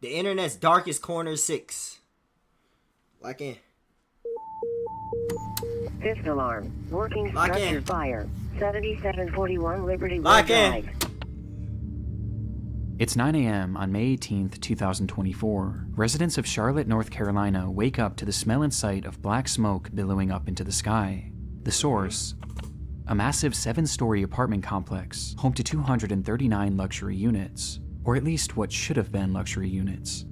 The internet's darkest corner 6. Lock in. Fifth alarm. Working Lock structure in. fire. 7741 Liberty Road Lock in. Drive. It's 9 a.m. on May 18th, 2024. Residents of Charlotte, North Carolina wake up to the smell and sight of black smoke billowing up into the sky. The source: a massive 7-story apartment complex, home to 239 luxury units, or at least what should have been luxury units.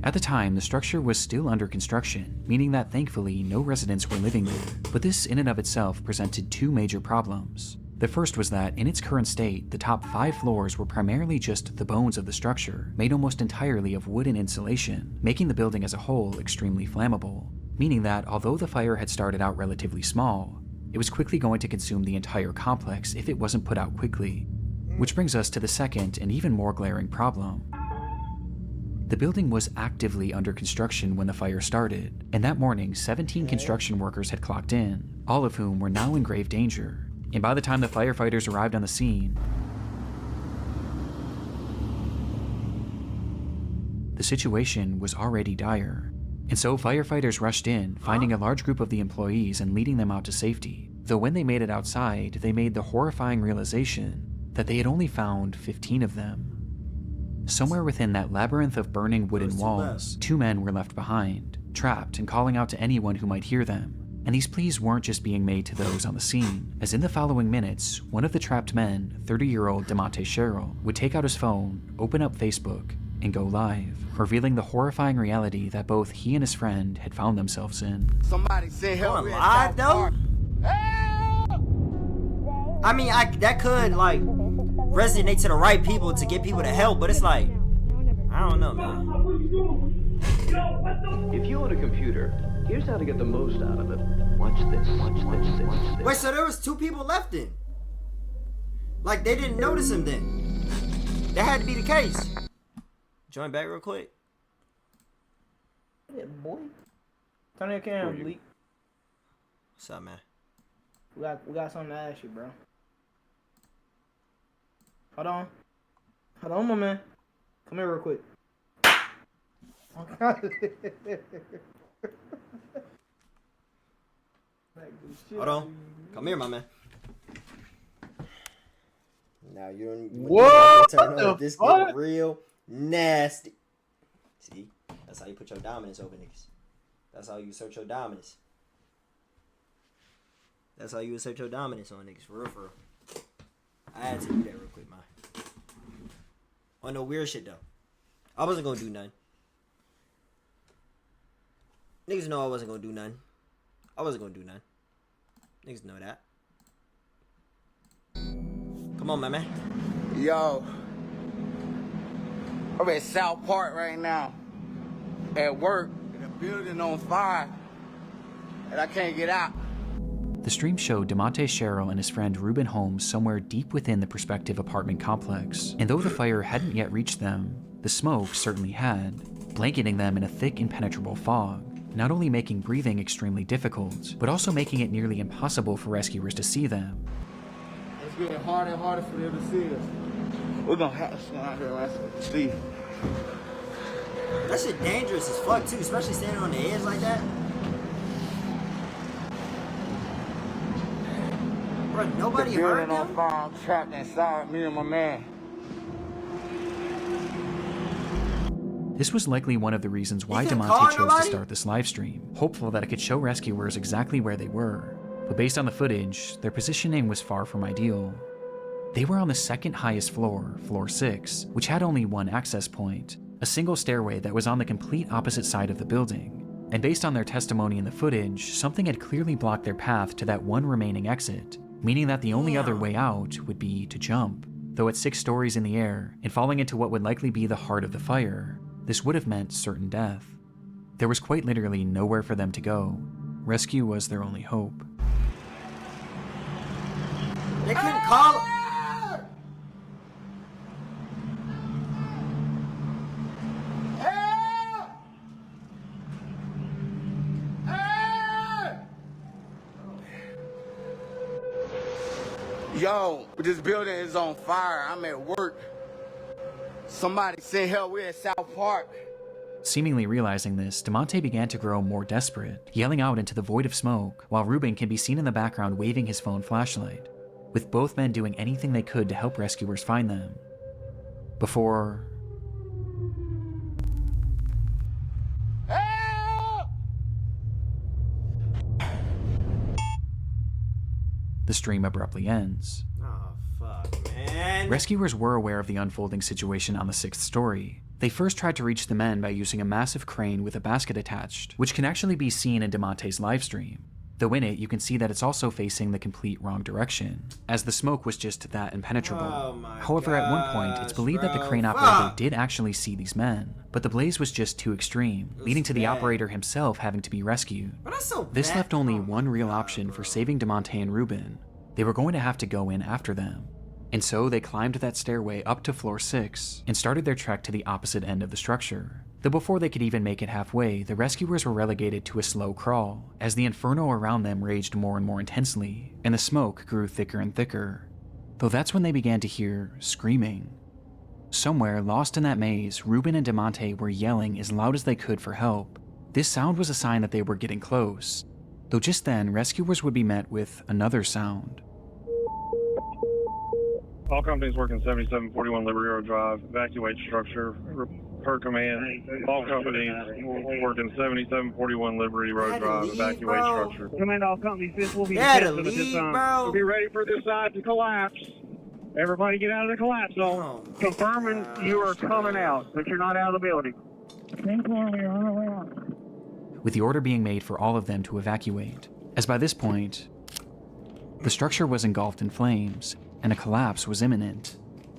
At the time, the structure was still under construction, meaning that thankfully no residents were living there. But this in and of itself presented 2 major problems. The first was that, in its current state, the top 5 floors were primarily just the bones of the structure, made almost entirely of wooden insulation, making the building as a whole extremely flammable, meaning that although the fire had started out relatively small, it was quickly going to consume the entire complex if it wasn't put out quickly. Which brings us to the second and even more glaring problem. The building was actively under construction when the fire started, and that morning 17 construction workers had clocked in, all of whom were now in grave danger. And by the time the firefighters arrived on the scene, the situation was already dire. And so firefighters rushed in, finding a large group of the employees and leading them out to safety. Though when they made it outside, they made the horrifying realization that they had only found 15 of them. Somewhere within that labyrinth of burning wooden walls, 2 men were left behind, trapped and calling out to anyone who might hear them. And these pleas weren't just being made to those on the scene, as in the following minutes, one of the trapped men, 30-year-old DeMonte Sherrill, would take out his phone, open up Facebook, and go live, revealing the horrifying reality that both he and his friend had found themselves in. Somebody say help me live though? I mean, that could like resonate to the right people to get people to help, but it's like, I don't know, man. If you own a computer, here's how to get the most out of it. Watch this, watch this, watch this. Wait, so there was 2 people left in? Like, they didn't notice him then? That had to be the case. Join back real quick. Yeah, boy. Turn your camera, Leek. What's up, man? We got something to ask you, bro. Hold on. Hold on, my man. Come here real quick. Hold on. Come here, my man. Now you don't. What? Turn on, this get real nasty. See, that's how you put your dominance over niggas. That's how you assert your dominance. That's how you assert your dominance on niggas, for real, for real. I had to do that real quick, man. On no weird shit though. I wasn't gonna do nothing. Niggas know I wasn't gonna do nothing. I wasn't gonna do nothing. Niggas know that. Come on, my man. Yo, I'm at South Park right now. At work, in a building on fire, and I can't get out. The stream showed DeMonte Sherrill and his friend Reuben Holmes somewhere deep within the prospective apartment complex, and though the fire hadn't yet reached them, the smoke certainly had, blanketing them in a thick impenetrable fog, not only making breathing extremely difficult, but also making it nearly impossible for rescuers to see them. It's getting harder and harder for them to see us. We're gonna have to stand out here and see. That shit dangerous as fuck too, especially standing on the edge like that. Bro, nobody heard building on them? fire, I'm trapped inside, me and my man. This was likely one of the reasons why couldn't DeMonte call chose to nobody? start this livestream, hopeful that it could show rescuers exactly where they were. But based on the footage, their positioning was far from ideal. They were on the second highest floor, floor 6, which had only one access point, a single stairway that was on the complete opposite side of the building. And based on their testimony in the footage, something had clearly blocked their path to that one remaining exit, meaning that the only other way out would be to jump. Though at 6 stories in the air, and falling into what would likely be the heart of the fire, this would have meant certain death. There was quite literally nowhere for them to go. Rescue was their only hope. They couldn't call. Yo, this building is on fire. I'm at work. Somebody send help. We're at South Park. Seemingly realizing this, DeMonte began to grow more desperate, yelling out into the void of smoke, while Ruben can be seen in the background waving his phone flashlight, with both men doing anything they could to help rescuers find them. Before... the stream abruptly ends. Oh, fuck, man. Rescuers were aware of the unfolding situation on the 6th story. They first tried to reach the men by using a massive crane with a basket attached, which can actually be seen in DeMonte's livestream. Though in it, you can see that it's also facing the complete wrong direction, as the smoke was just that impenetrable. Oh However, at one point, it's believed that the crane operator did actually see these men, but the blaze was just too extreme, leading to the operator himself having to be rescued. But that's so This bad. left only one real option for saving DeMonte and Ruben. They were going to have to go in after them. And so they climbed that stairway up to floor 6 and started their trek to the opposite end of the structure. Though before they could even make it halfway, the rescuers were relegated to a slow crawl, as the inferno around them raged more and more intensely, and the smoke grew thicker and thicker. Though that's when they began to hear screaming. Somewhere lost in that maze, Ruben and DeMonte were yelling as loud as they could for help. This sound was a sign that they were getting close. Though just then, rescuers would be met with another sound. All companies working 7741 Liberty Road Drive, evacuate structure per command. All companies working 7741 Liberty Road Drive, evacuate structure. Command all companies, this will be Gotta tested at this leave, time. bro. We'll be ready for this side to collapse. Everybody get out of the collapse zone. Oh, Confirming you are coming out, but you're not out of the building. With the order being made for all of them to evacuate, as by this point, the structure was engulfed in flames, and a collapse was imminent.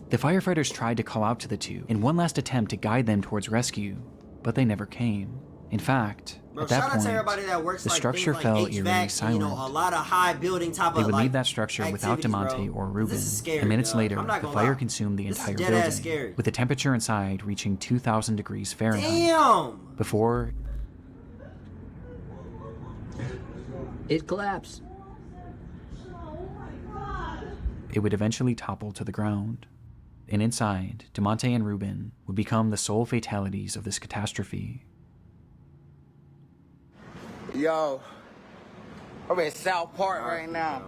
The firefighters tried to call out to the two in one last attempt to guide them towards rescue, but they never came. In fact, bro, at that shout out to point, everybody that works the like structure things fell like eerily HVAC, silent. You know, a lot of high building type They of would like leave that structure without activities, DeMonte bro. or Ruben, This is scary, and minutes dog. later, I'm not the gonna fire lie. consumed the This is entire dead ass building, scary. with the temperature inside reaching 2,000 degrees Fahrenheit. Damn! Before it collapsed. it would eventually topple to the ground. And inside, DeMonte and Ruben would become the sole fatalities of this catastrophe. Yo, I'm at South Park right now.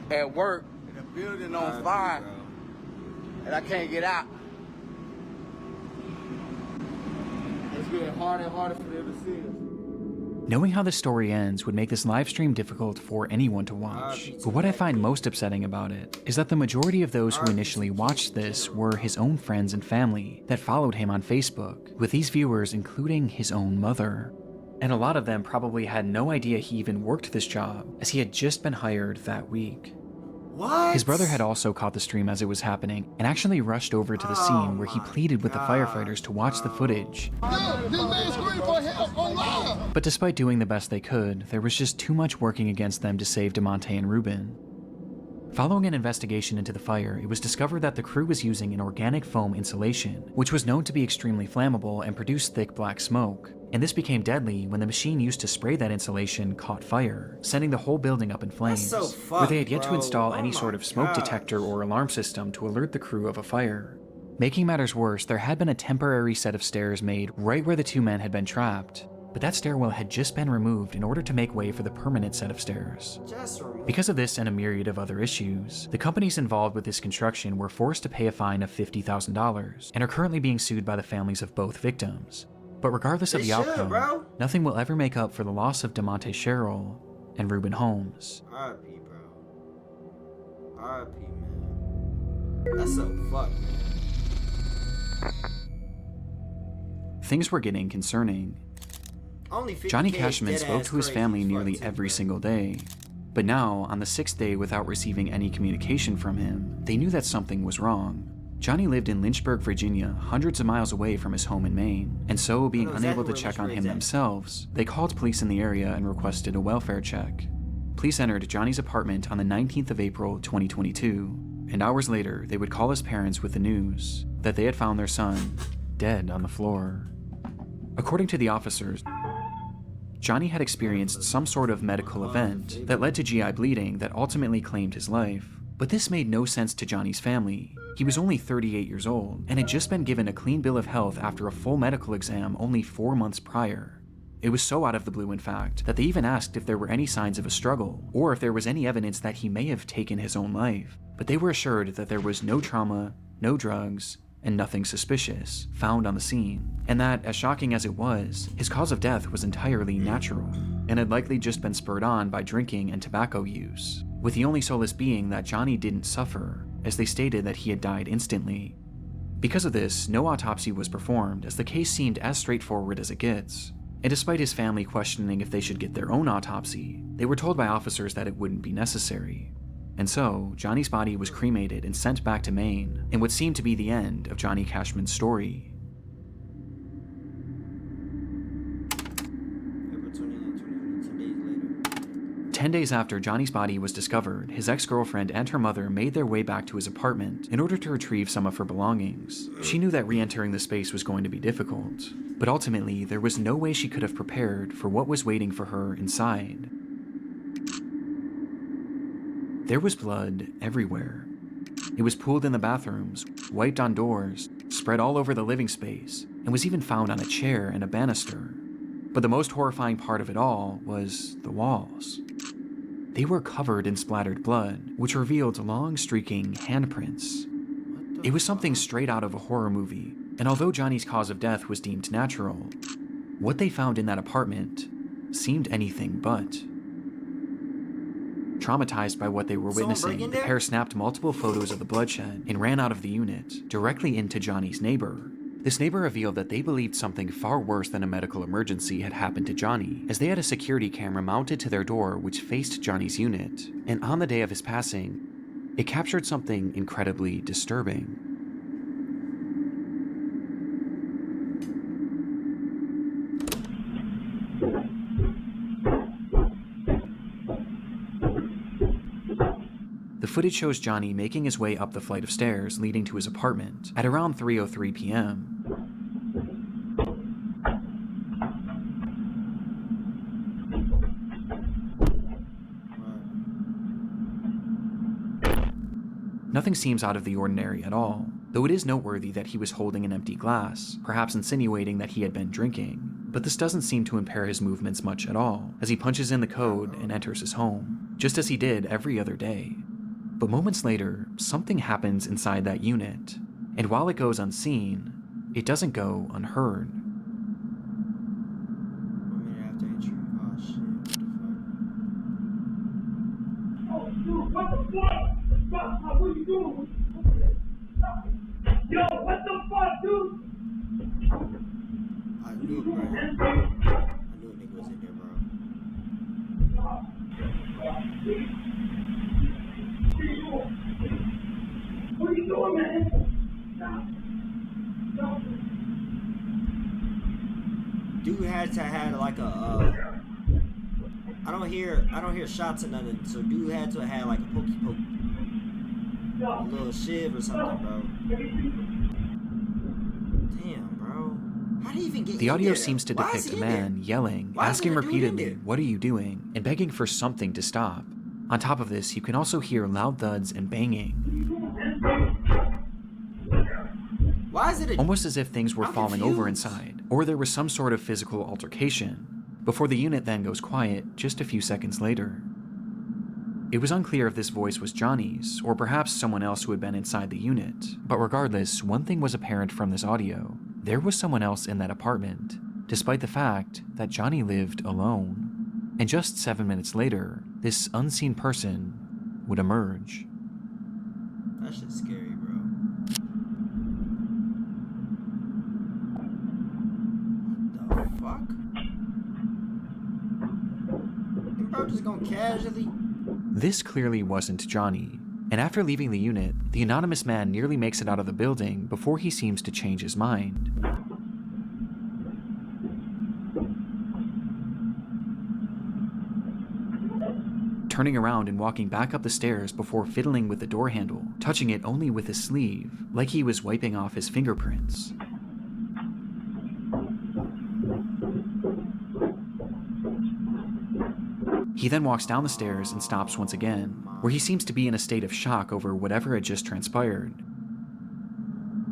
At work, and the building on fire, and I can't get out. It's getting harder and harder for them to see us. Knowing how the story ends would make this live stream difficult for anyone to watch. But what I find most upsetting about it is that the majority of those who initially watched this were his own friends and family that followed him on Facebook, with these viewers including his own mother. And a lot of them probably had no idea he even worked this job, as he had just been hired that week. What? His brother had also caught the stream as it was happening and actually rushed over to the scene where he pleaded with the firefighters to watch the footage. But despite doing the best they could, there was just too much working against them to save DeMonte and Ruben. Following an investigation into the fire, it was discovered that the crew was using an organic foam insulation, which was known to be extremely flammable and produce thick black smoke. And this became deadly when the machine used to spray that insulation caught fire, sending the whole building up in flames, so where they had yet fucked, to install bro. any Oh sort of my smoke gosh. detector or alarm system to alert the crew of a fire. Making matters worse, there had been a temporary set of stairs made right where the two men had been trapped, but that stairwell had just been removed in order to make way for the permanent set of stairs. Just remove. Because of this and a myriad of other issues, the companies involved with this construction were forced to pay a fine of $50,000 and are currently being sued by the families of both victims. But regardless of They the should, outcome, bro. nothing will ever make up for the loss of DeMonte Sherrill and Ruben Holmes. R.I.P. bro. R.I.P. man. That's so fucked, man. Things were getting concerning. Only 50K Johnny is Cashman dead spoke ass to his crazy family as fuck, nearly too, every bro. single day. But now, on the 6th day without receiving any communication from him, they knew that something was wrong. Johnny lived in Lynchburg, Virginia, hundreds of miles away from his home in Maine, and so, being I know unable exactly to where check on him Lynchburg's at. themselves, they called police in the area and requested a welfare check. Police entered Johnny's apartment on the 19th of April, 2022, and hours later, they would call his parents with the news that they had found their son dead on the floor. According to the officers, Johnny had experienced some sort of medical event that led to GI bleeding that ultimately claimed his life. But this made no sense to Johnny's family, He was only 38 years old and had just been given a clean bill of health after a full medical exam only 4 months prior. It was so out of the blue, in fact, that they even asked if there were any signs of a struggle or if there was any evidence that he may have taken his own life, but they were assured that there was no trauma, no drugs, and nothing suspicious found on the scene, and that, as shocking as it was, his cause of death was entirely natural, and had likely just been spurred on by drinking and tobacco use, with the only solace being that Johnny didn't suffer, as they stated that he had died instantly. Because of this, no autopsy was performed, as the case seemed as straightforward as it gets, and despite his family questioning if they should get their own autopsy, they were told by officers that it wouldn't be necessary. And so, Johnny's body was cremated and sent back to Maine, in what seemed to be the end of Johnny Cashman's story. April 29, 10 days later. 10 days after Johnny's body was discovered, his ex-girlfriend and her mother made their way back to his apartment in order to retrieve some of her belongings. She knew that re-entering the space was going to be difficult, but ultimately, there was no way she could have prepared for what was waiting for her inside. There was blood everywhere. It was pooled in the bathrooms, wiped on doors, spread all over the living space, and was even found on a chair and a banister. But the most horrifying part of it all was the walls. They were covered in splattered blood, which revealed long streaking handprints. It was something straight out of a horror movie, and although Johnny's cause of death was deemed natural, what they found in that apartment seemed anything but. Traumatized by what they were witnessing, the pair snapped multiple photos of the bloodshed and ran out of the unit, directly into Johnny's neighbor. This neighbor revealed that they believed something far worse than a medical emergency had happened to Johnny, as they had a security camera mounted to their door which faced Johnny's unit, and on the day of his passing, it captured something incredibly disturbing. The footage shows Johnny making his way up the flight of stairs leading to his apartment at around 3:03 p.m. Nothing seems out of the ordinary at all, though it is noteworthy that he was holding an empty glass, perhaps insinuating that he had been drinking. But this doesn't seem to impair his movements much at all, as he punches in the code and enters his home, just as he did every other day. But moments later, something happens inside that unit, and while it goes unseen, it doesn't go unheard. 1 minute after entry. Oh shit, what the fuck? Oh, dude, what the fuck? What are you doing? Yo, what the fuck, dude? I knew it, bro. I knew a nigga was in there, bro. What are you doing, man? Dude had to have like a I don't hear shots or nothing, so dude had to have like a pokey poke. A little shiv or something, bro. Damn, bro. How do you even get The audio there? seems to Why is depict he a in there? man yelling, Why is asking there a dude in repeatedly, there? "What are you doing?" and begging for something to stop. On top of this, you can also hear loud thuds and banging, Why is it almost as if things were I'm falling over confused. inside, or there was some sort of physical altercation, before the unit then goes quiet just a few seconds later. It was unclear if this voice was Johnny's, or perhaps someone else who had been inside the unit, but regardless, one thing was apparent from this audio: there was someone else in that apartment, despite the fact that Johnny lived alone. And just 7 minutes later, this unseen person would emerge. That shit's scary, bro. What the fuck? And bro just gonna casually. This clearly wasn't Johnny, and after leaving the unit, the anonymous man nearly makes it out of the building before he seems to change his mind. Turning around and walking back up the stairs before fiddling with the door handle, touching it only with his sleeve, like he was wiping off his fingerprints. He then walks down the stairs and stops once again, where he seems to be in a state of shock over whatever had just transpired.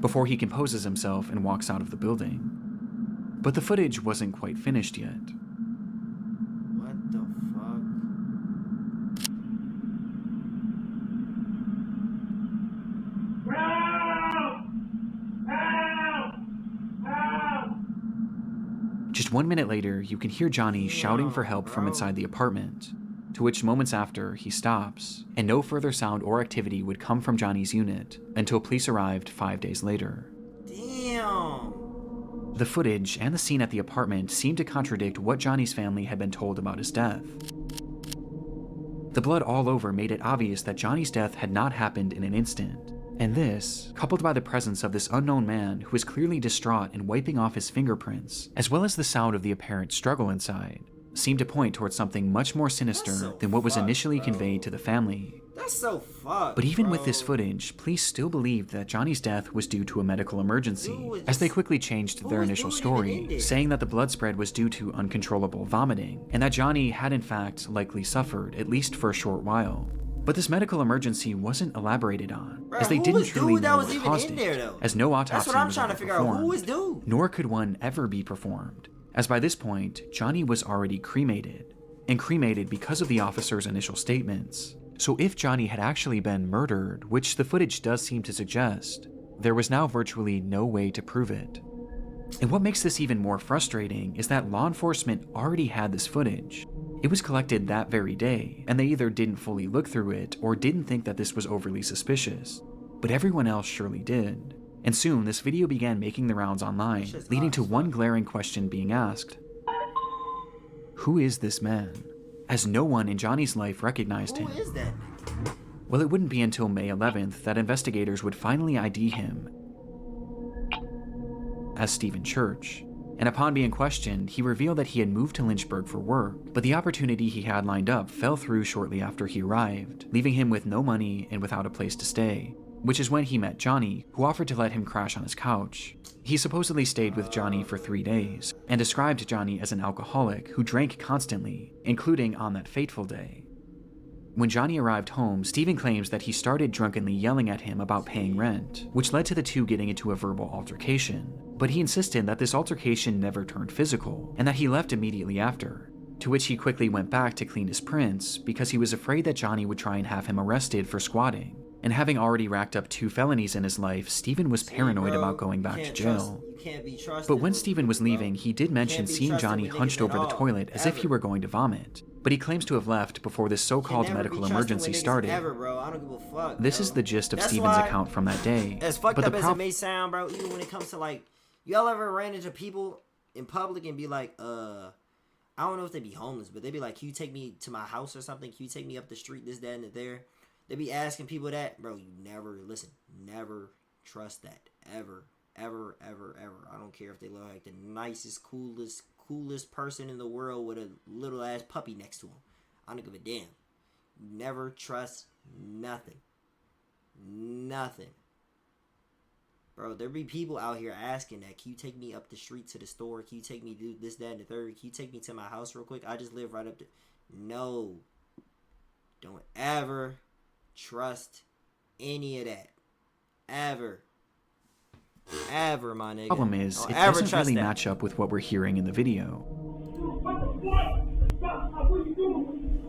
before he composes himself and walks out of the building. But the footage wasn't quite finished yet. What the fuck? Just 1 minute later, you can hear Johnny shouting for help from inside the apartment, to which moments after, he stops, and no further sound or activity would come from Johnny's unit until police arrived 5 days later. Damn. The footage and the scene at the apartment seemed to contradict what Johnny's family had been told about his death. The blood all over made it obvious that Johnny's death had not happened in an instant. And this, coupled by the presence of this unknown man who was clearly distraught and wiping off his fingerprints, as well as the sound of the apparent struggle inside, seemed to point towards something much more sinister than what was initially conveyed to the family. That's so fucked. But even bro. with this footage, police still believed that Johnny's death was due to a medical emergency, as they quickly changed their initial story, saying that the blood spread was due to uncontrollable vomiting, and that Johnny had in fact likely suffered, at least for a short while. But this medical emergency wasn't elaborated on, as they didn't truly know what caused it, as no autopsy was ever performed, nor could one ever be performed, as by this point, Johnny was already cremated, and cremated because of the officer's initial statements. So if Johnny had actually been murdered, which the footage does seem to suggest, there was now virtually no way to prove it. And what makes this even more frustrating is that law enforcement already had this footage. It was collected that very day, and they either didn't fully look through it or didn't think that this was overly suspicious. But everyone else surely did. And soon, this video began making the rounds online, leading to one glaring question being asked. Who is this man? As no one in Johnny's life recognized him. Who is that? Well, it wouldn't be until May 11th that investigators would finally ID him as Stephen Church. And upon being questioned, he revealed that he had moved to Lynchburg for work, but the opportunity he had lined up fell through shortly after he arrived, leaving him with no money and without a place to stay, which is when he met Johnny, who offered to let him crash on his couch. He supposedly stayed with Johnny for 3 days, and described Johnny as an alcoholic who drank constantly, including on that fateful day. When Johnny arrived home, Stephen claims that he started drunkenly yelling at him about paying rent, which led to the two getting into a verbal altercation. But he insisted that this altercation never turned physical, and that he left immediately after, to which he quickly went back to clean his prints because he was afraid that Johnny would try and have him arrested for squatting. And having already racked up 2 felonies in his life, Stephen was paranoid about going back to jail. But when Stephen was leaving, he did mention seeing Johnny hunched over the toilet as if he were going to vomit. But he claims to have left before this so-called medical emergency started. This is the gist of Stephen's account from that day. As fucked up as it may sound, bro, even when it comes to like, y'all ever ran into people in public and be like, I don't know if they be homeless, but they be like, can you take me to my house or something? Can you take me up the street, this, that, and the there? They be asking people that, bro, you never, listen, never trust that, ever, ever, ever, ever. I don't care if they look like the nicest, coolest person in the world with a little ass puppy next to him. I don't give a damn. Never trust nothing. Nothing. Bro, there be people out here asking that, can you take me up the street to the store? Can you take me to do this, that, and the third? Can you take me to my house real quick? I just live right up there. No. Don't ever trust any of that. Ever. Ever, my nigga. Problem is, it doesn't really match up with what we're hearing in the video. What the fuck? What are you doing?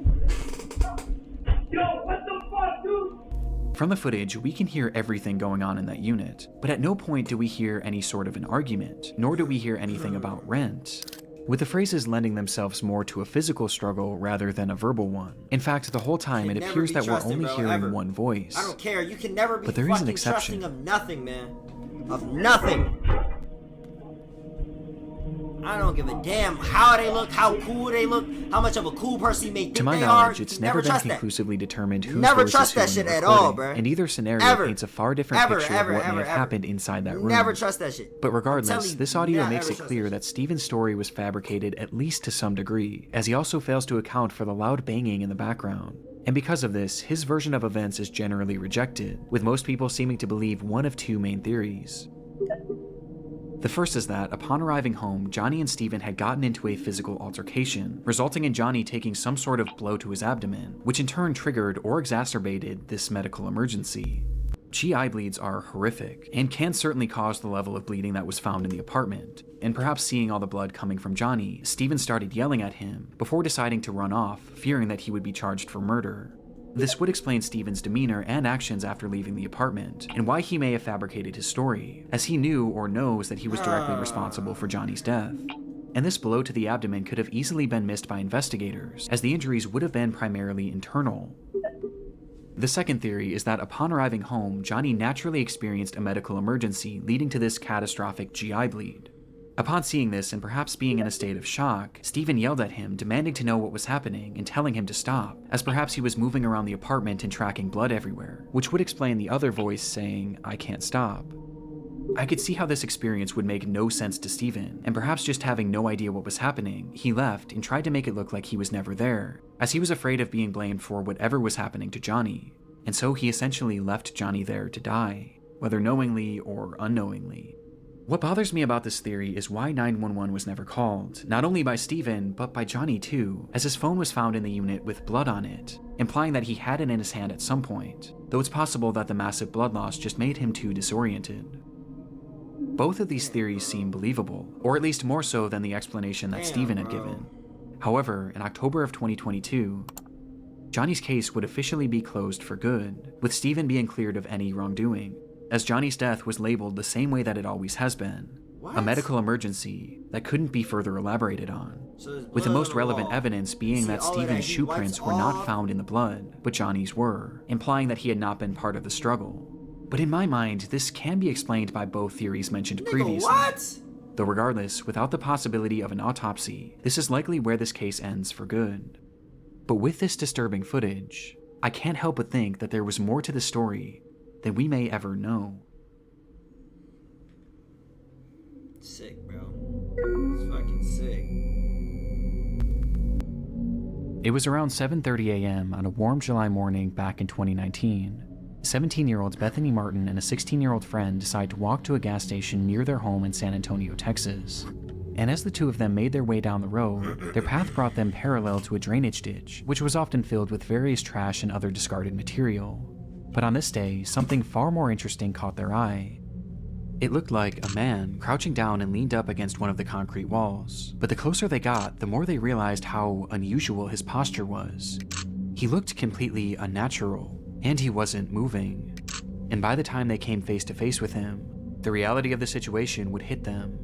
Yo, what the fuck, dude? From the footage, we can hear everything going on in that unit, but at no point do we hear any sort of an argument, nor do we hear anything about rent, with the phrases lending themselves more to a physical struggle rather than a verbal one. In fact, the whole time it appears that we're only hearing one voice. I don't care, you can never be but there is an fucking exception. trusting of nothing, man. Of nothing. I don't give a damn how they look, how cool they look, how much of a cool person you may think to my they knowledge, are. it's never been conclusively determined whose Never voice trust that is who in shit the at all, recording, bruh. and either scenario Ever. paints a far different picture of what may have happened inside that room. Never trust that shit. But regardless, you, this audio never makes it trust clear that that Stephen's story was fabricated at least to some degree, as he also fails to account for the loud banging in the background. And because of this, his version of events is generally rejected, with most people seeming to believe one of 2 main theories. The first is that, upon arriving home, Johnny and Stephen had gotten into a physical altercation, resulting in Johnny taking some sort of blow to his abdomen, which in turn triggered or exacerbated this medical emergency. GI bleeds are horrific and can certainly cause the level of bleeding that was found in the apartment. And perhaps seeing all the blood coming from Johnny, Steven started yelling at him before deciding to run off, fearing that he would be charged for murder. This would explain Steven's demeanor and actions after leaving the apartment, and why he may have fabricated his story, as he knew or knows that he was directly responsible for Johnny's death. And this blow to the abdomen could have easily been missed by investigators, as the injuries would have been primarily internal. The second theory is that upon arriving home, Johnny naturally experienced a medical emergency leading to this catastrophic GI bleed. Upon seeing this and perhaps being in a state of shock, Steven yelled at him, demanding to know what was happening and telling him to stop, as perhaps he was moving around the apartment and tracking blood everywhere, which would explain the other voice saying, "I can't stop." I could see how this experience would make no sense to Steven, and perhaps just having no idea what was happening, he left and tried to make it look like he was never there, as he was afraid of being blamed for whatever was happening to Johnny, and so he essentially left Johnny there to die, whether knowingly or unknowingly. What bothers me about this theory is why 911 was never called, not only by Steven, but by Johnny too, as his phone was found in the unit with blood on it, implying that he had it in his hand at some point, though it's possible that the massive blood loss just made him too disoriented. Both of these theories seem believable, or at least more so than the explanation that Steven had given. However, in October of 2022, Johnny's case would officially be closed for good, with Steven being cleared of any wrongdoing, as Johnny's death was labeled the same way that it always has been, a medical emergency that couldn't be further elaborated on, with the most relevant evidence being that Steven's shoe prints were not found in the blood, but Johnny's were, implying that he had not been part of the struggle. But in my mind, this can be explained by both theories mentioned previously. Though regardless, without the possibility of an autopsy, this is likely where this case ends for good. But with this disturbing footage, I can't help but think that there was more to the story than we may ever know. Sick, bro. It's fucking sick. It was around 7:30 a.m. on a warm July morning back in 2019. 17-year-olds Bethany Martin and a 16-year-old friend decide to walk to a gas station near their home in San Antonio, Texas. And as the two of them made their way down the road, their path brought them parallel to a drainage ditch, which was often filled with various trash and other discarded material. But on this day, something far more interesting caught their eye. It looked like a man crouching down and leaned up against one of the concrete walls, but the closer they got, the more they realized how unusual his posture was. He looked completely unnatural, and he wasn't moving. And by the time they came face to face with him, the reality of the situation would hit them.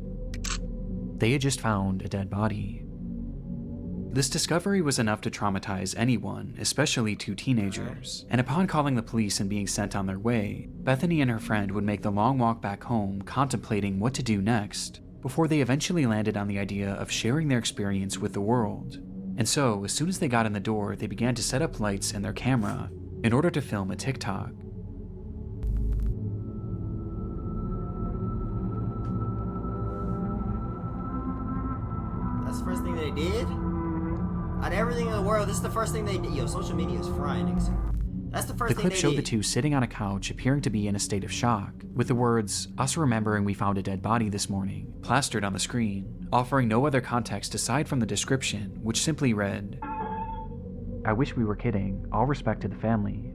They had just found a dead body. This discovery was enough to traumatize anyone, especially two teenagers, and upon calling the police and being sent on their way, Bethany and her friend would make the long walk back home contemplating what to do next, before they eventually landed on the idea of sharing their experience with the world. And so, as soon as they got in the door, they began to set up lights and their camera in order to film a TikTok. That's the first thing they did? Out of everything in the world, this is the first thing they did. Yo, social media is frying niggas. That's the first thing they did. The clip showed the two sitting on a couch, appearing to be in a state of shock, with the words, "Us remembering we found a dead body this morning," plastered on the screen, offering no other context aside from the description, which simply read, "I wish we were kidding. All respect to the family."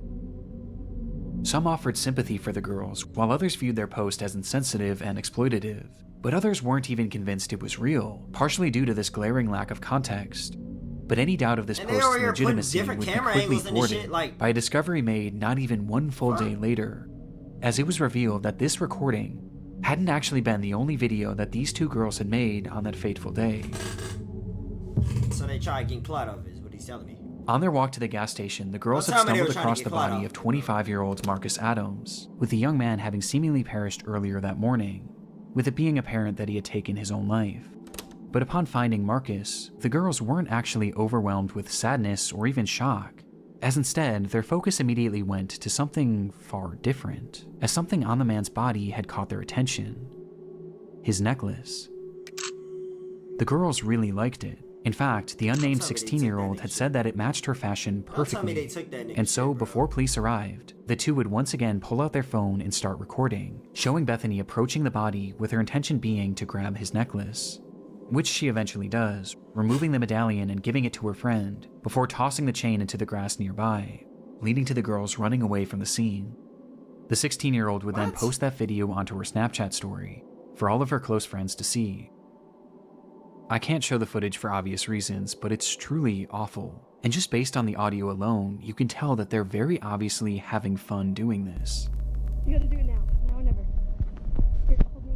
Some offered sympathy for the girls, while others viewed their post as insensitive and exploitative. But others weren't even convinced it was real, partially due to this glaring lack of context. But any doubt of this post's legitimacy would be quickly thwarted by a discovery made not even one full day later, as it was revealed that this recording hadn't actually been the only video that these two girls had made on that fateful day. So they tried getting plot of it, is what he's telling me. On their walk to the gas station, the girls had stumbled across the body of 25-year-old Marcus Adams, with the young man having seemingly perished earlier that morning, with it being apparent that he had taken his own life. But upon finding Marcus, the girls weren't actually overwhelmed with sadness or even shock, as instead, their focus immediately went to something far different, as something on the man's body had caught their attention: his necklace. The girls really liked it. In fact, the unnamed 16-year-old had said that it matched her fashion perfectly, and so before police arrived, the two would once again pull out their phone and start recording, showing Bethany approaching the body with her intention being to grab his necklace, which she eventually does, removing the medallion and giving it to her friend, before tossing the chain into the grass nearby, leading to the girls running away from the scene. The 16-year-old would then post that video onto her Snapchat story for all of her close friends to see. I can't show the footage for obvious reasons, but it's truly awful. And just based on the audio alone, you can tell that they're very obviously having fun doing this. You gotta do it now. Now or never. Here, hold me.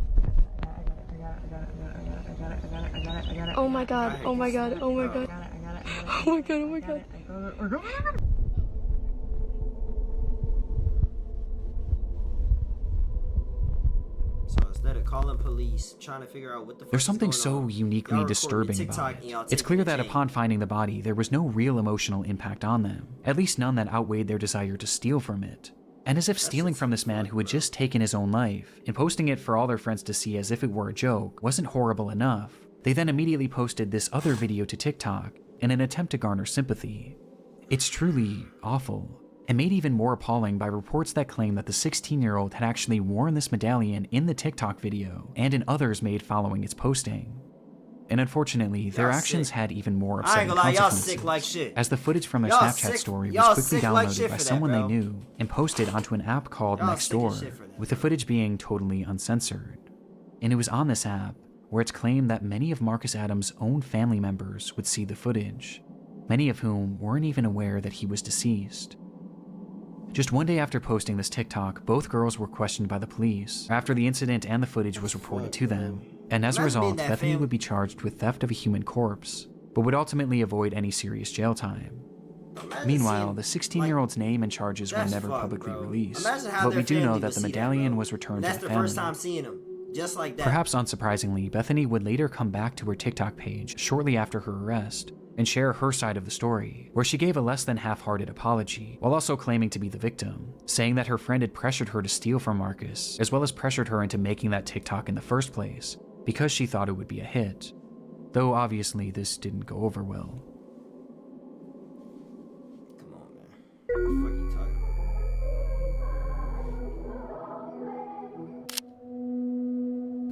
I got it. Oh my god. Oh my god. Oh my god. Oh my god. Oh my god. So instead of calling police, trying to figure out what the fuck There's is something going so on, uniquely y'all disturbing recording about TikTok and y'all it. It's taking clear the that chain. upon finding the body, there was no real emotional impact on them, at least none that outweighed their desire to steal from it. And as if stealing from this man who had just taken his own life and posting it for all their friends to see as if it were a joke wasn't horrible enough, they then immediately posted this other video to TikTok in an attempt to garner sympathy. It's truly awful, and made even more appalling by reports that claim that the 16-year-old had actually worn this medallion in the TikTok video and in others made following its posting. And unfortunately, their actions had even more I ain't upsetting gonna lie, y'all consequences, sick like shit. as the footage from their Y'all Snapchat sick- story y'all was quickly sick like downloaded shit by for that, someone bro. they knew and posted onto an app called Y'all sick as Nextdoor, shit for that, with the footage being totally uncensored. And it was on this app where it's claimed that many of Marcus Adams' own family members would see the footage, many of whom weren't even aware that he was deceased. Just one day after posting this TikTok, both girls were questioned by the police after the incident and the footage was reported to them. And as a result, Bethany would be charged with theft of a human corpse, but would ultimately avoid any serious jail time. Meanwhile, the 16-year-old's name and charges were never publicly released, but we do know that the medallion was returned to That's the the family. first time seeing him. Just like that. Perhaps unsurprisingly, Bethany would later come back to her TikTok page shortly after her arrest and share her side of the story, where she gave a less than half-hearted apology, while also claiming to be the victim, saying that her friend had pressured her to steal from Marcus, as well as pressured her into making that TikTok in the first place, because she thought it would be a hit. Though obviously this didn't go over well. Come on, man. What the fuck you talking about?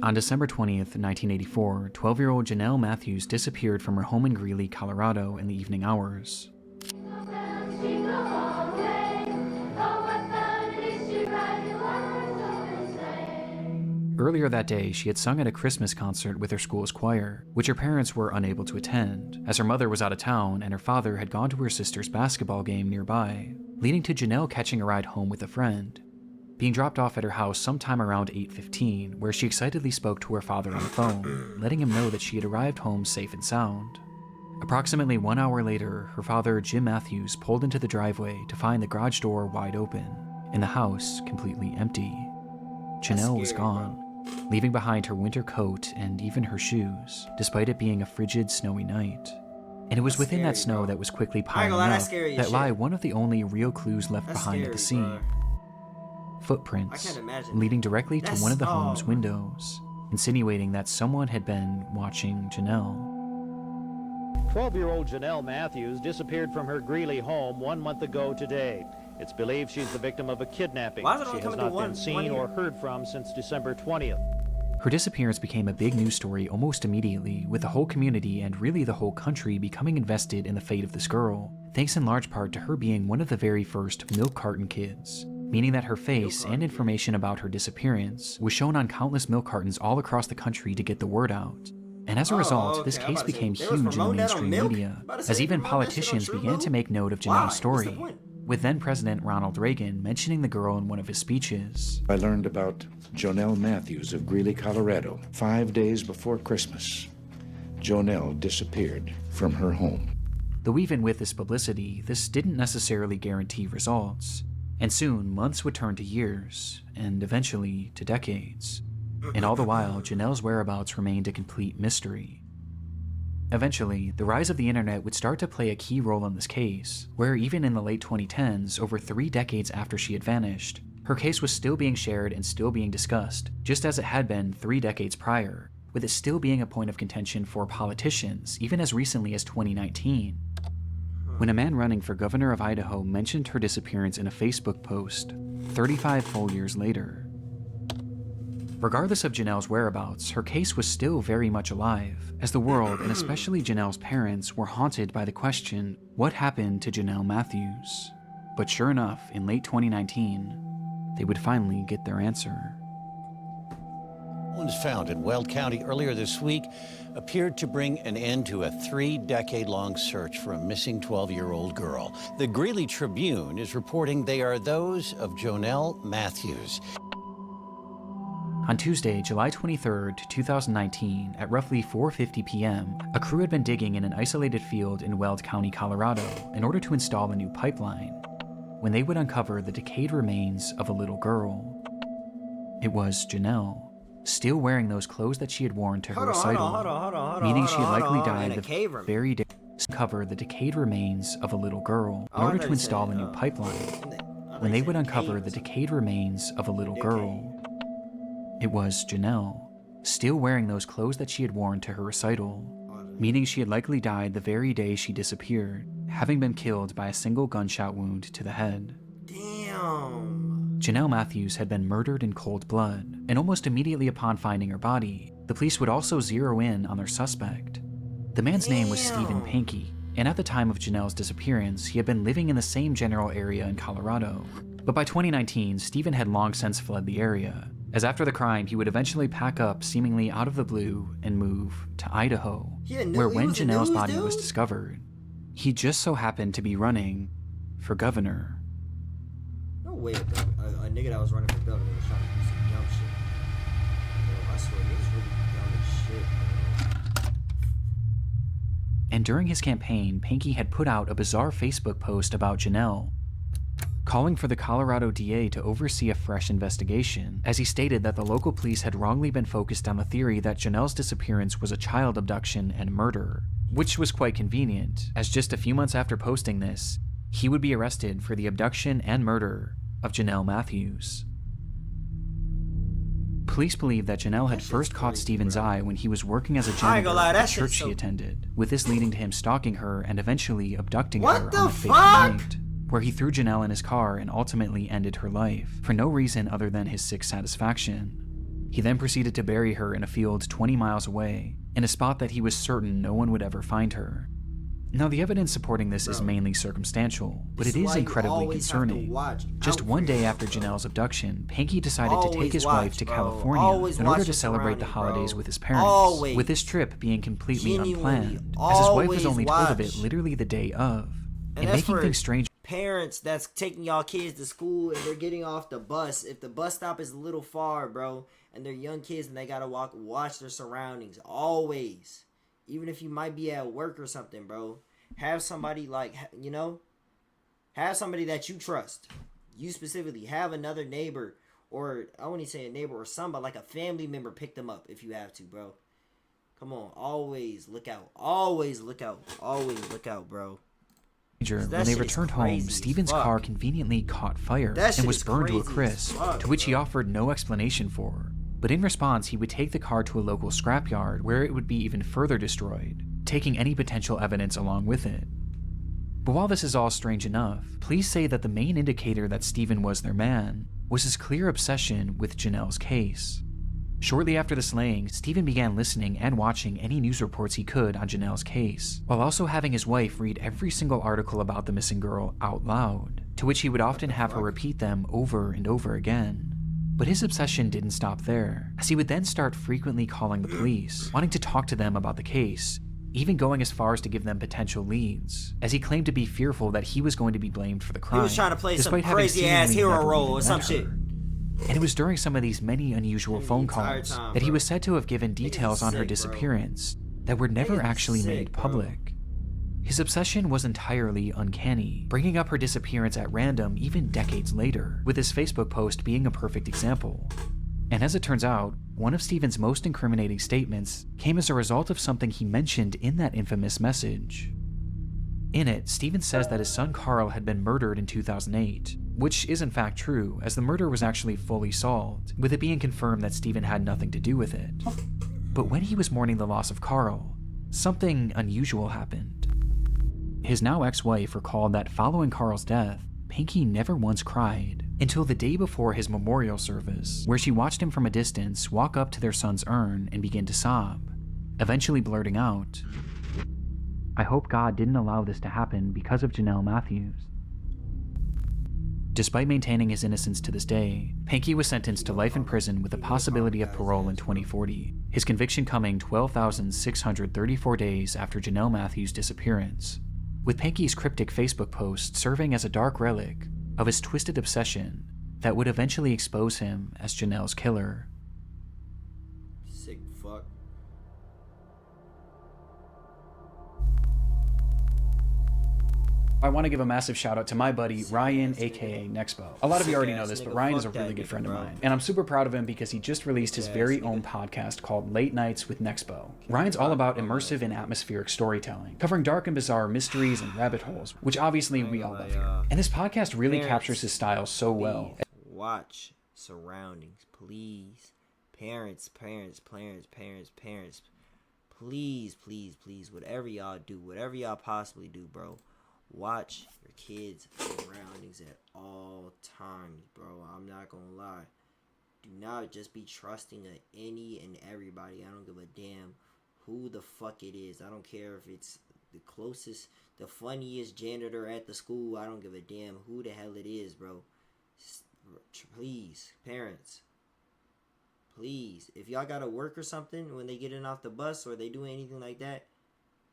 On December 20th, 1984, 12-year-old Janelle Matthews disappeared from her home in Greeley, Colorado in the evening hours. Earlier that day, she had sung at a Christmas concert with her school's choir, which her parents were unable to attend, as her mother was out of town and her father had gone to her sister's basketball game nearby, leading to Janelle catching a ride home with a friend, being dropped off at her house sometime around 8:15, where she excitedly spoke to her father on the phone, letting him know that she had arrived home safe and sound. Approximately 1 hour later, her father, Jim Matthews, pulled into the driveway to find the garage door wide open, and the house completely empty. Janelle was gone, leaving behind her winter coat and even her shoes, despite it being a frigid, snowy night. And it was within that snow that was quickly piling up that lie one of the only real clues left behind at the scene. Footprints leading directly to one of the home's windows, insinuating that someone had been watching Janelle. 12-year-old Janelle Matthews disappeared from her Greeley home 1 month ago today. It's believed she's the victim of a kidnapping. She has not been seen or heard from since December 20th. Her disappearance became a big news story almost immediately, with the whole community and really the whole country becoming invested in the fate of this girl, thanks in large part to her being one of the very first milk carton kids, meaning that her face and information about her disappearance was shown on countless milk cartons all across the country to get the word out. And as a result, this case became huge in the mainstream media, as even politicians began to make note of Janelle's story, with then-President Ronald Reagan mentioning the girl in one of his speeches. I learned about Janelle Matthews of Greeley, Colorado, 5 days before Christmas. Janelle disappeared from her home. Though even with this publicity, this didn't necessarily guarantee results, and soon months would turn to years, and eventually to decades. And all the while, Janelle's whereabouts remained a complete mystery. Eventually, the rise of the internet would start to play a key role in this case, where even in the late 2010s, over 3 decades after she had vanished, her case was still being shared and still being discussed, just as it had been 3 decades prior, with it still being a point of contention for politicians, even as recently as 2019. When a man running for governor of Idaho mentioned her disappearance in a Facebook post, 35 full years later. Regardless of Janelle's whereabouts, her case was still very much alive, as the world, and especially Janelle's parents, were haunted by the question, what happened to Janelle Matthews? But sure enough, in late 2019, they would finally get their answer. Bones found in Weld County earlier this week appeared to bring an end to a 3-decade-long search for a missing 12-year-old girl. The Greeley Tribune is reporting they are those of Jonelle Matthews. On Tuesday, July 23, 2019, at roughly 4:50 p.m., a crew had been digging in an isolated field in Weld County, Colorado, in order to install a new pipeline, when they would uncover the decayed remains of a little girl. It was Jonelle, still wearing those clothes that she had worn to her recital, meaning she had likely died the very day. Cover the decayed remains of a little girl in order to install a new pipeline, when they would uncover the decayed remains of a little girl. It was Jonelle, still wearing those clothes that she had worn to her recital, meaning she had likely died the very day she disappeared, having been killed by a single gunshot wound to the head. Damn. Jonelle Matthews had been murdered in cold blood, and almost immediately upon finding her body, the police would also zero in on their suspect. The man's name was Stephen Pankey, and at the time of Jonelle's disappearance, he had been living in the same general area in Colorado. But by 2019, Stephen had long since fled the area, as after the crime, he would eventually pack up seemingly out of the blue and move to Idaho, where when Jonelle's body was discovered, he just so happened to be running for governor. No way a nigga that was running for governor was trying to do some dumb shit. Yo, I swear, niggas really dumb as shit, bro. And during his campaign, Pankey had put out a bizarre Facebook post about Jonelle, calling for the Colorado DA to oversee a fresh investigation, as he stated that the local police had wrongly been focused on the theory that Jonelle's disappearance was a child abduction and murder, which was quite convenient, as just a few months after posting this, he would be arrested for the abduction and murder of Jonelle Matthews. Police believe that Jonelle had first caught Stephen's eye when he was working as a janitor at the church she attended, with this leading to him stalking her and eventually abducting her on a fateful night, where he threw Jonelle in his car and ultimately ended her life, for no reason other than his sick satisfaction. He then proceeded to bury her in a field 20 miles away, in a spot that he was certain no one would ever find her. Now, the evidence supporting this is mainly circumstantial, but it is incredibly concerning. Just one day after Jonelle's abduction, Pankey decided to take his wife to California in order to celebrate the holidays with his parents, with this trip being completely unplanned, as his wife was only told of it literally the day of, and making things strange. Parents that's taking y'all kids to school and they're getting off the bus, if the bus stop is a little far, bro, and they're young kids and they gotta watch their surroundings, always. Even if you might be at work or something, bro, have somebody have somebody that you trust. You specifically have another neighbor, or I wouldn't say a neighbor or somebody, like a family member, pick them up if you have to, bro. Come on, always look out. Always look out. Always look out, bro. When they returned home, Stephen's car conveniently caught fire and was burned to a crisp, to which he offered no explanation for. But in response, he would take the car to a local scrapyard where it would be even further destroyed, taking any potential evidence along with it. But while this is all strange enough, police say that the main indicator that Stephen was their man was his clear obsession with Jonelle's case. Shortly after the slaying, Stephen began listening and watching any news reports he could on Jonelle's case, while also having his wife read every single article about the missing girl out loud, to which he would often have her repeat them over and over again. But his obsession didn't stop there, as he would then start frequently calling the police, wanting to talk to them about the case, even going as far as to give them potential leads, as he claimed to be fearful that he was going to be blamed for the crime. He was trying to play some crazy-ass hero role or some shit. And it was during some of these many unusual phone calls that he was said to have given details on her disappearance that were never actually made public. His obsession was entirely uncanny, bringing up her disappearance at random even decades later, with his Facebook post being a perfect example. And as it turns out, one of Stephen's most incriminating statements came as a result of something he mentioned in that infamous message. In it, Stephen says that his son Carl had been murdered in 2008, which is in fact true, as the murder was actually fully solved, with it being confirmed that Stephen had nothing to do with it. But when he was mourning the loss of Carl, something unusual happened. His now ex-wife recalled that following Carl's death, Pankey never once cried, until the day before his memorial service, where she watched him from a distance walk up to their son's urn and begin to sob, eventually blurting out, "I hope God didn't allow this to happen because of Jonelle Matthews." Despite maintaining his innocence to this day, Pankey was sentenced to life in prison with the possibility of parole in 2040, his conviction coming 12,634 days after Janelle Matthews' disappearance, with Pankey's cryptic Facebook post serving as a dark relic of his twisted obsession that would eventually expose him as Janelle's killer. Sick fuck. I want to give a massive shout out to my buddy Ryan, aka Nexpo. A lot of you already know this, but Ryan is a really good friend of mine, and I'm super proud of him because he just released his very own podcast called Late Nights with Nexpo. Ryan's all about immersive and atmospheric storytelling, covering dark and bizarre mysteries and rabbit holes, which obviously we all love here. And this podcast really captures his style so well. Watch surroundings, please. Parents, please, whatever y'all do, whatever y'all possibly do, bro. Watch your kids' surroundings at all times, bro. I'm not gonna lie. Do not just be trusting of any and everybody. I don't give a damn who the fuck it is. I don't care if it's the closest, the funniest janitor at the school. I don't give a damn who the hell it is, bro. Please, parents. Please. If y'all gotta work or something when they get in off the bus or they do anything like that,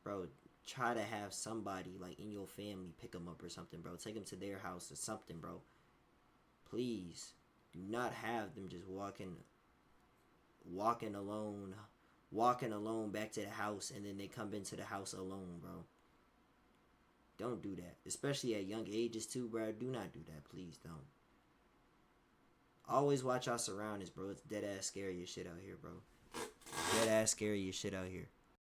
bro, try to have somebody like in your family pick them up or something, bro. Take them to their house or something, bro. Please do not have them just walking alone back to the house, and then they come into the house alone, bro. Don't do that, especially at young ages too, bro. Do not do that, please don't. Always watch our surroundings, bro. It's dead ass scary as shit out here, bro. Dead ass scary as shit out here.